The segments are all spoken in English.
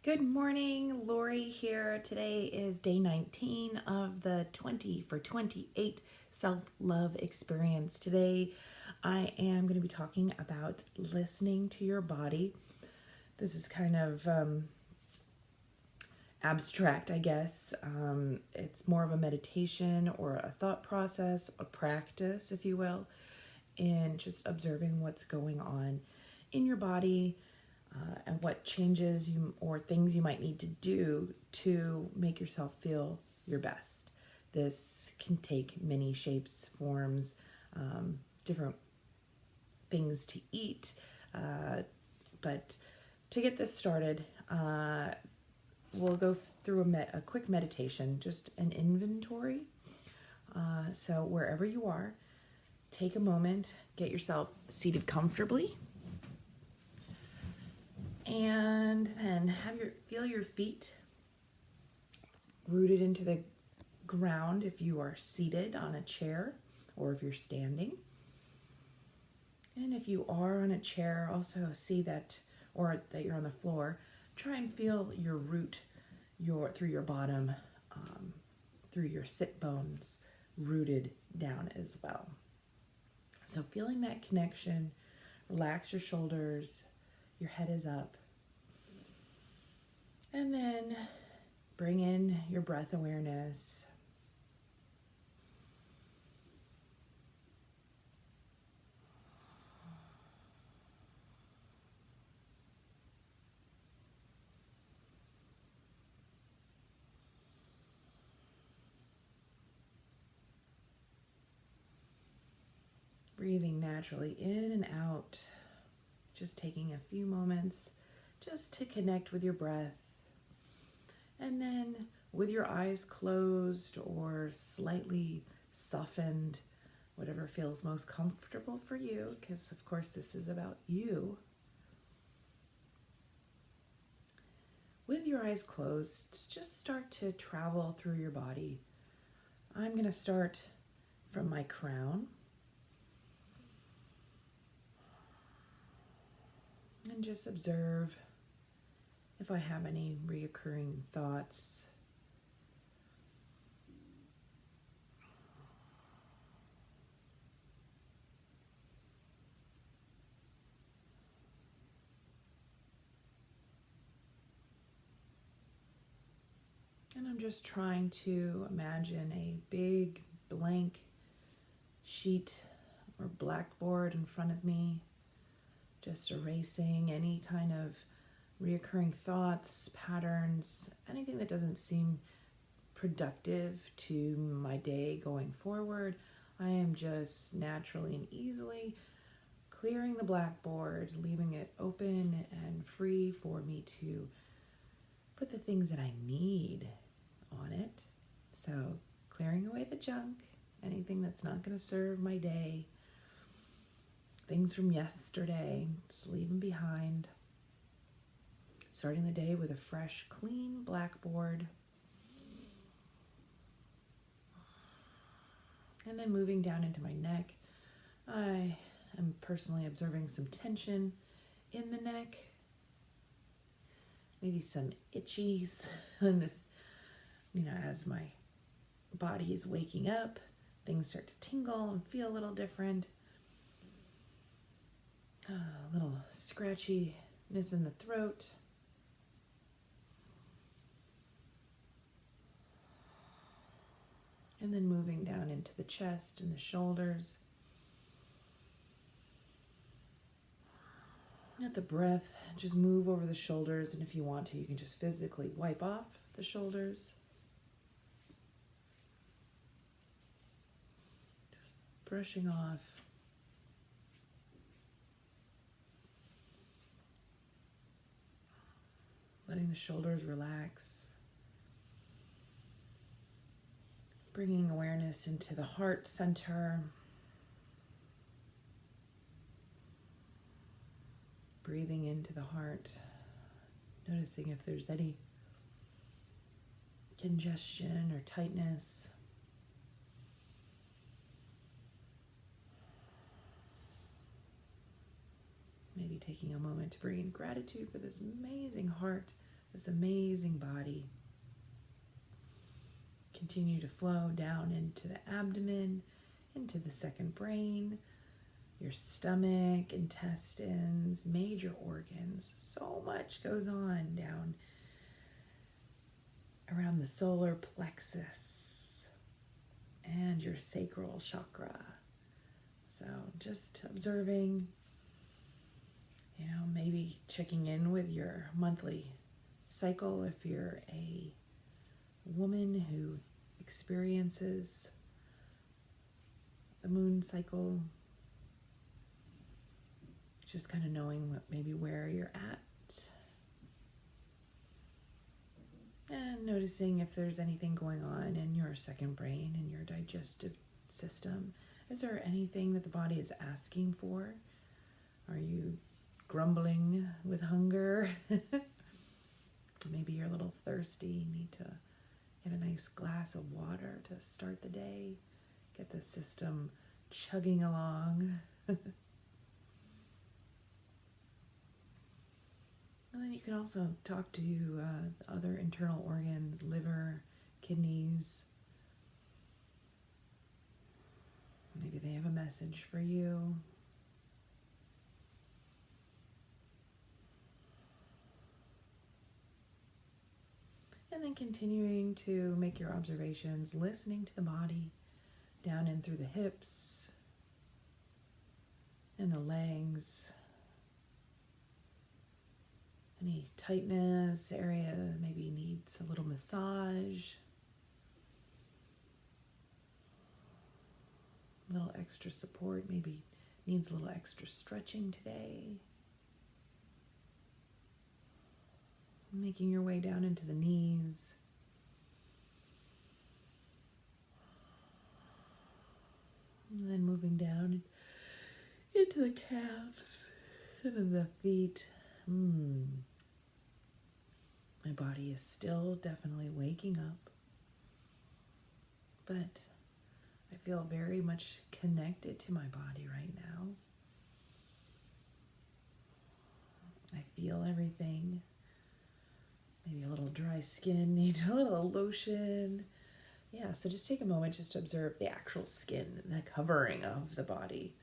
Good morning, Lori here. Today is day 19 of the 20 for 28 self-love experience. Today I am going to be talking about listening to your body. This is kind of abstract, I guess. It's more of a meditation or a thought process, a practice, if you will, in just observing what's going on in your body, and what changes you or things you might need to do to make yourself feel your best. This can take many shapes, forms, different things to eat. But to get this started, we'll go through a quick meditation, just an inventory. So wherever you are, take a moment, get yourself seated comfortably. And then feel your feet rooted into the ground if you are seated on a chair or if you're standing. And if you are on a chair, also see that, or that you're on the floor, try and feel your root through your bottom, through your sit bones, rooted down as well. So feeling that connection, relax your shoulders, your head is up. And then bring in your breath awareness. Breathing naturally in and out. Just taking a few moments just to connect with your breath. And then with your eyes closed or slightly softened, whatever feels most comfortable for you, because of course this is about you. With your eyes closed, just start to travel through your body. I'm going to start from my crown. And just observe if I have any reoccurring thoughts. And I'm just trying to imagine a big blank sheet or blackboard in front of me. Just erasing any kind of reoccurring thoughts, patterns, anything that doesn't seem productive to my day going forward. I am just naturally and easily clearing the blackboard, leaving it open and free for me to put the things that I need on it. So clearing away the junk, anything that's not going to serve my day, things from yesterday, just leave them behind. Starting the day with a fresh, clean blackboard. And then moving down into my neck. I am personally observing some tension in the neck. Maybe some itchies in this, as my body is waking up, things start to tingle and feel a little different. A little scratchiness in the throat. And then moving down into the chest and the shoulders. Let the breath just move over the shoulders, and if you want to, you can just physically wipe off the shoulders. Just brushing off. Letting the shoulders relax. Bringing awareness into the heart center. Breathing into the heart. Noticing if there's any congestion or tightness. Maybe taking a moment to bring in gratitude for this amazing heart this amazing body. Continue to flow down into the abdomen, into the second brain, your stomach, intestines, major organs. So much goes on down around the solar plexus and your sacral chakra. So just observing, maybe checking in with your monthly cycle if you're a woman who experiences the moon cycle. Just kind of knowing maybe where you're at. And noticing if there's anything going on in your second brain and your digestive system. Is there anything that the body is asking for? Are you grumbling with hunger? Maybe you're a little thirsty. You need to get a nice glass of water to start the day. Get the system chugging along. And then you can also talk to other internal organs, liver, kidneys. Maybe they have a message for you. And then continuing to make your observations, listening to the body down in through the hips and the legs. Any tightness area maybe needs a little massage. A little extra support, maybe needs a little extra stretching today. Making your way down into the knees. And then moving down into the calves and then the feet. My body is still definitely waking up, but I feel very much connected to my body right now. I feel everything. Maybe a little dry skin, need a little lotion. Yeah, so just take a moment just to observe the actual skin, the covering of the body.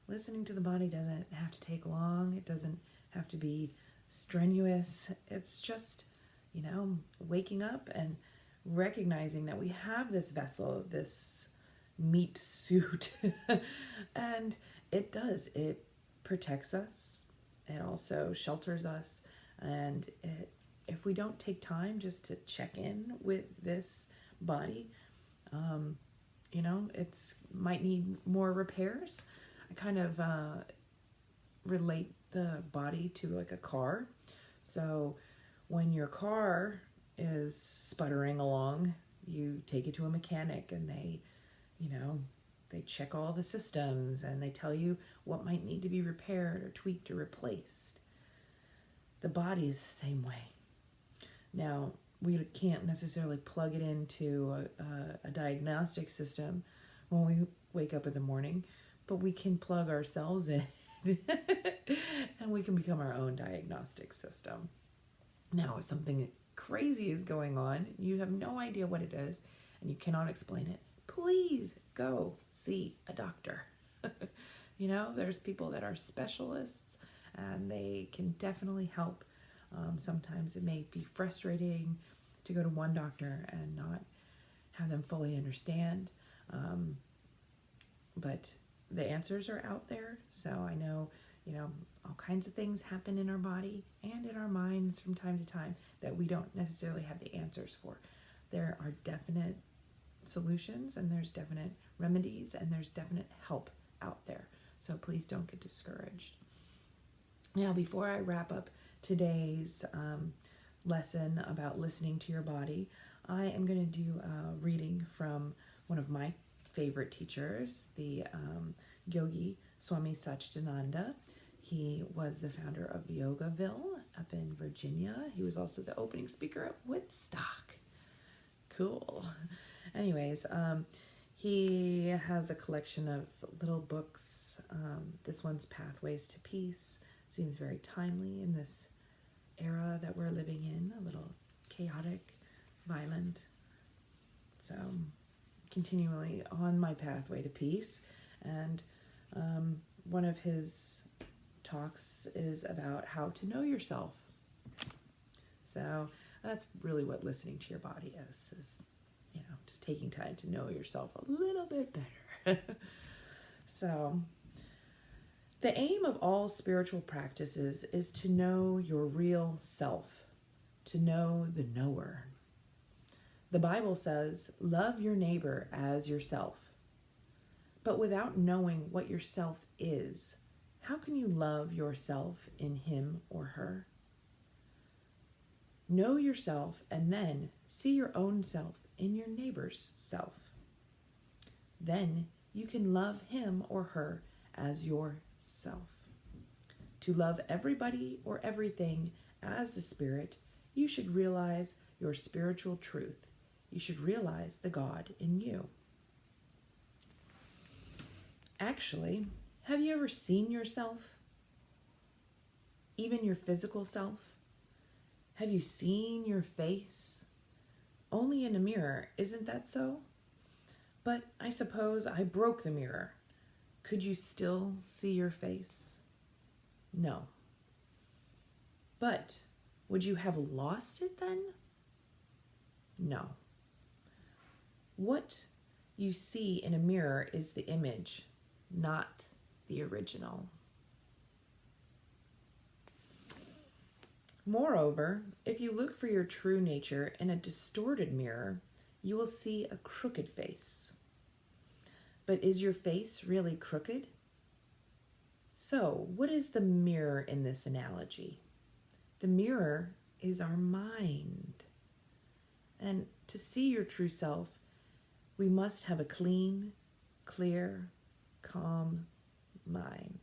Listening to the body doesn't have to take long. It doesn't have to be strenuous. It's just, waking up and recognizing that we have this vessel, this meat suit, and it protects us. It also shelters us. And if we don't take time just to check in with this body, it's might need more repairs. I kind of relate the body to like a car. So when your car is sputtering along, you take it to a mechanic and they check all the systems and they tell you what might need to be repaired or tweaked or replaced. The body is the same way. Now, we can't necessarily plug it into a diagnostic system when we wake up in the morning, but we can plug ourselves in and we can become our own diagnostic system. Now, if something crazy is going on, you have no idea what it is, and you cannot explain it, please go see a doctor. There's people that are specialists, and they can definitely help. Sometimes it may be frustrating to go to one doctor and not have them fully understand, but the answers are out there. So I know, all kinds of things happen in our body and in our minds from time to time that we don't necessarily have the answers for. There are definite solutions and there's definite remedies and there's definite help out there. So please don't get discouraged. Now, before I wrap up today's lesson about listening to your body, I am going to do a reading from one of my favorite teachers, the yogi Swami Satchidananda. He was the founder of Yogaville up in Virginia. He was also the opening speaker at Woodstock. Cool. Anyways, he has a collection of little books. This one's Pathways to Peace. Seems very timely in this era that we're living in, a little chaotic, violent. So, continually on my pathway to peace. And one of his talks is about how to know yourself. So that's really what listening to your body is, just taking time to know yourself a little bit better. So the aim of all spiritual practices is to know your real self, to know the knower. The Bible says, love your neighbor as yourself. But without knowing what yourself is, how can you love yourself in him or her? Know yourself and then see your own self in your neighbor's self. Then you can love him or her as yourself. To love everybody or everything as the Spirit, you should realize your spiritual truth. You should realize the God in you. Actually, have you ever seen yourself? Even your physical self? Have you seen your face? Only in a mirror, isn't that so? But I suppose I broke the mirror. Could you still see your face? No. But would you have lost it then? No. What you see in a mirror is the image, not the original. Moreover, if you look for your true nature in a distorted mirror, you will see a crooked face. But is your face really crooked? So, what is the mirror in this analogy? The mirror is our mind. And to see your true self, we must have a clean, clear, calm mind.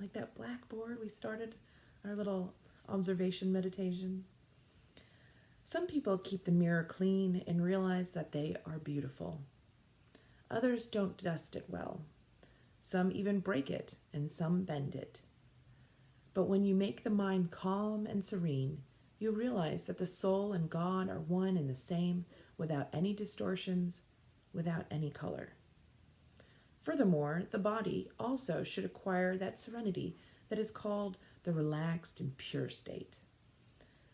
Like that blackboard we started our little observation meditation. Some people keep the mirror clean and realize that they are beautiful. Others don't dust it well. Some even break it and some bend it. But when you make the mind calm and serene, you realize that the soul and God are one and the same, without any distortions, without any color. Furthermore, the body also should acquire that serenity that is called the relaxed and pure state.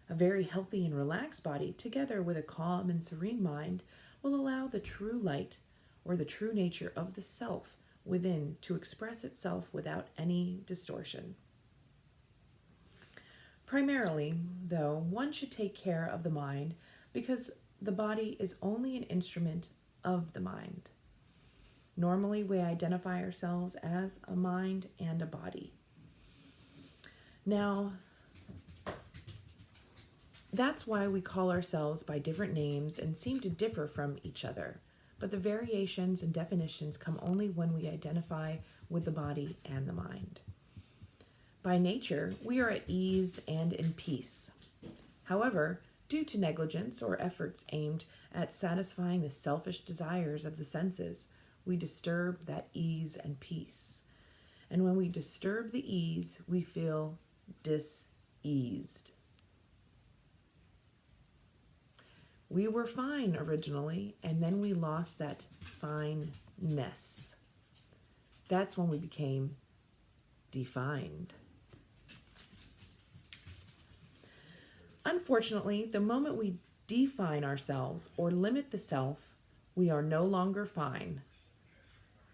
A very healthy and relaxed body, together with a calm and serene mind, will allow the true light or the true nature of the self within to express itself without any distortion. Primarily, though, one should take care of the mind because the body is only an instrument of the mind. Normally, we identify ourselves as a mind and a body. Now, that's why we call ourselves by different names and seem to differ from each other. But the variations and definitions come only when we identify with the body and the mind. By nature, we are at ease and in peace. However, due to negligence or efforts aimed at satisfying the selfish desires of the senses, we disturb that ease and peace. And when we disturb the ease, we feel diseased. We were fine originally, and then we lost that fineness. That's when we became defined. Unfortunately, the moment we define ourselves or limit the self, we are no longer fine.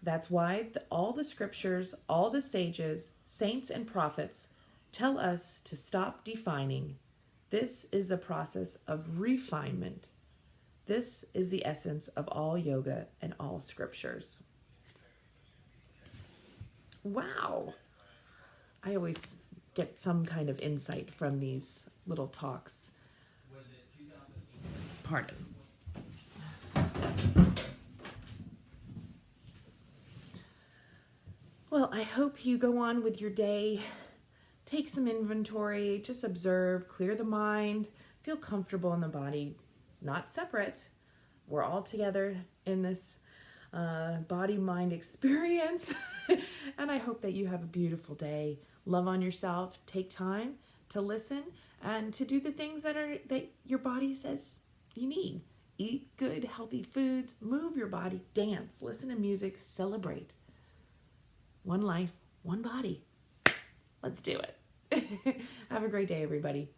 That's why all the scriptures, all the sages, saints, and prophets tell us to stop defining. This is the process of refinement. This is the essence of all yoga and all scriptures. Wow! I always get some kind of insight from these little talks. Pardon. Well, I hope you go on with your day. Take some inventory, just observe, clear the mind, feel comfortable in the body, not separate, We're all together in this body-mind experience. And I hope that you have a beautiful day. Love on yourself. Take time to listen and to do the things that your body says you need. Eat good, healthy foods. Move your body. Dance. Listen to music. Celebrate. One life, one body. Let's do it. Have a great day, everybody.